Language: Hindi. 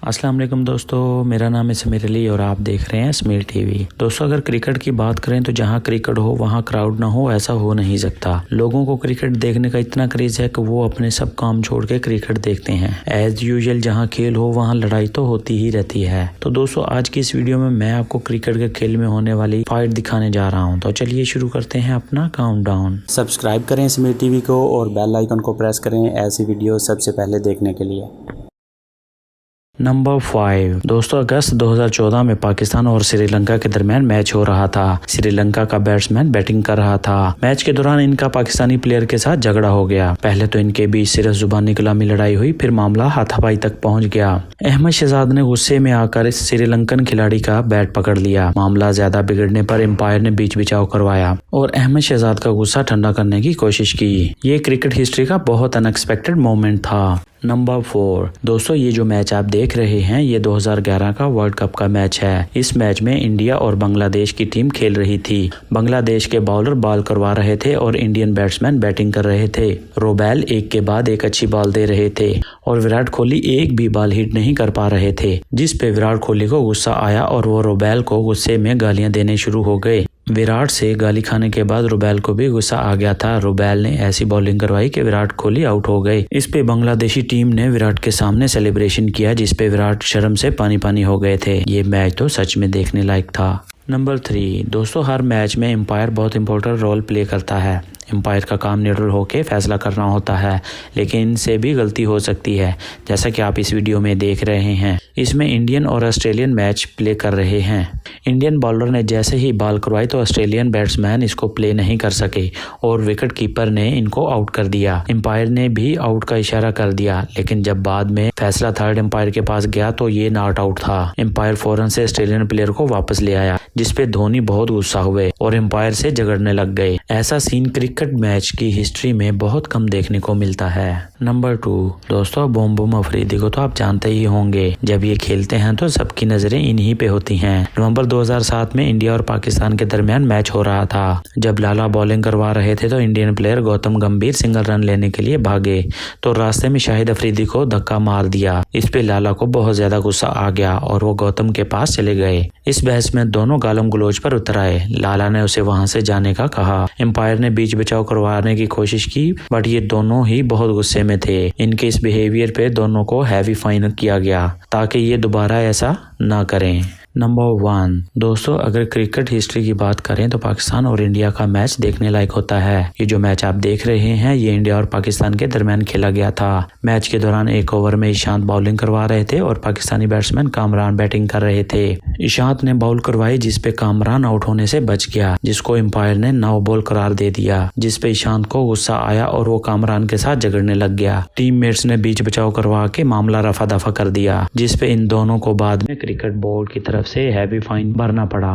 अस्सलाम वालेकुम दोस्तों, मेरा नाम है समीर अली और आप देख रहे हैं समीर टीवी। दोस्तों, अगर क्रिकेट की बात करें तो जहां क्रिकेट हो वहां क्राउड ना हो, ऐसा हो नहीं सकता। लोगों को क्रिकेट देखने का इतना क्रेज है कि वो अपने सब काम छोड़ के क्रिकेट देखते हैं। एज यूजुअल जहां खेल हो वहां लड़ाई तो होती ही रहती है। तो दोस्तों, आज की इस वीडियो में मैं आपको क्रिकेट के खेल में होने वाली फाइट दिखाने जा रहा हूँ। तो चलिए शुरू करते हैं अपना काउंटडाउन। सब्सक्राइब करें समीर टीवी को और बेल आइकन को प्रेस करें ऐसी वीडियो सबसे पहले देखने के लिए। नंबर 5 दोस्तों, अगस्त 2014 में पाकिस्तान और श्रीलंका के दरमियान मैच हो रहा था। श्रीलंका का बैट्समैन बैटिंग कर रहा था। मैच के दौरान इनका पाकिस्तानी प्लेयर के साथ झगड़ा हो गया। पहले तो इनके बीच सिर्फ जुबानी कलामी लड़ाई हुई, फिर मामला हाथापाई तक पहुंच गया। अहमद शहजाद ने गुस्से में आकर इस श्रीलंकन खिलाड़ी का बैट पकड़ लिया। मामला ज्यादा बिगड़ने पर एम्पायर ने बीच बिचाव करवाया और अहमद शहजाद का गुस्सा ठंडा करने की कोशिश की। ये क्रिकेट हिस्ट्री का बहुत अनएक्सपेक्टेड मोमेंट था। नंबर 4 दोस्तों, ये जो मैच आप देख रहे हैं ये 2011 का वर्ल्ड कप का मैच है। इस मैच में इंडिया और बांग्लादेश की टीम खेल रही थी। बांग्लादेश के बॉलर बॉल करवा रहे थे और इंडियन बैट्समैन बैटिंग कर रहे थे। रोबेल एक के बाद एक अच्छी बॉल दे रहे थे और विराट कोहली एक भी बॉल हिट नहीं कर पा रहे थे, जिस पे विराट कोहली को गुस्सा आया और वो रोबेल को गुस्से में गालियां देने शुरू हो गए। विराट से गाली खाने के बाद रोबेल को भी गुस्सा आ गया था। रोबेल ने ऐसी बॉलिंग करवाई कि विराट कोहली आउट हो गए। इस पे बांग्लादेशी टीम ने विराट के सामने सेलिब्रेशन किया, जिस पे विराट शर्म से पानी पानी हो गए थे। ये मैच तो सच में देखने लायक था। नंबर 3 दोस्तों, हर मैच में एम्पायर बहुत इंपॉर्टेंट रोल प्ले करता है। एम्पायर का काम न्यूट्रल होकर फैसला करना होता है, लेकिन इनसे भी गलती हो सकती है, जैसा कि आप इस वीडियो में देख रहे हैं। इसमें इंडियन और ऑस्ट्रेलियन मैच प्ले कर रहे हैं। इंडियन बॉलर ने जैसे ही बॉल करवाई तो ऑस्ट्रेलियन बैट्समैन इसको प्ले नहीं कर सके और विकेट कीपर ने इनको आउट कर दिया। एम्पायर ने भी आउट का इशारा कर दिया, लेकिन जब बाद में फैसला थर्ड एम्पायर के पास गया तो ये नॉट आउट था। एम्पायर फौरन से ऑस्ट्रेलियन प्लेयर को वापस ले आया, जिसपे धोनी बहुत गुस्सा हुए और एम्पायर से झगड़ने लग गए। ऐसा सीन क्रिकेट मैच की हिस्ट्री में बहुत कम देखने को मिलता है। नंबर 2 दोस्तों, बोम अफरीदी को तो आप जानते ही होंगे। जब ये खेलते हैं तो सबकी नजरें इन्हीं पे होती हैं। नवंबर 2007 में इंडिया और पाकिस्तान के दरमियान मैच हो रहा था। जब लाला बॉलिंग करवा रहे थे तो इंडियन प्लेयर गौतम गंभीर सिंगल रन लेने के लिए भागे तो रास्ते में शाहिद अफरीदी को धक्का मार दिया। इस पे लाला को बहुत ज्यादा गुस्सा आ गया और वो गौतम के पास चले गए। इस बहस में दोनों गालम गलोच पर उतर आए। लाला ने उसे वहां से जाने का कहा। एम्पायर ने बीच बचाव करवाने की कोशिश की, बट ये दोनों ही बहुत गुस्से में थे। इनके इस बिहेवियर पे दोनों को हैवी फाइन किया गया ताकि ये दोबारा ऐसा ना करें। नंबर 1 दोस्तों, अगर क्रिकेट हिस्ट्री की बात करें तो पाकिस्तान और इंडिया का मैच देखने लायक होता है। ये जो मैच आप देख रहे हैं ये इंडिया और पाकिस्तान के दरमियान खेला गया था। मैच के दौरान एक ओवर में ईशांत बॉलिंग करवा रहे थे और पाकिस्तानी बैट्समैन कामरान बैटिंग कर रहे थे। ईशांत ने बॉल करवाई, जिसपे कामरान आउट होने से बच गया, जिसको एम्पायर ने नो बॉल करार दे दिया, जिसपे ईशांत को गुस्सा आया और वो कामरान के साथ झगड़ने लग गया। टीममेट्स ने बीच बचाव करवा के मामला रफा दफा कर दिया, जिसपे इन दोनों को बाद में क्रिकेट बोर्ड की तरफ से हैवी फाइन भरना पड़ा।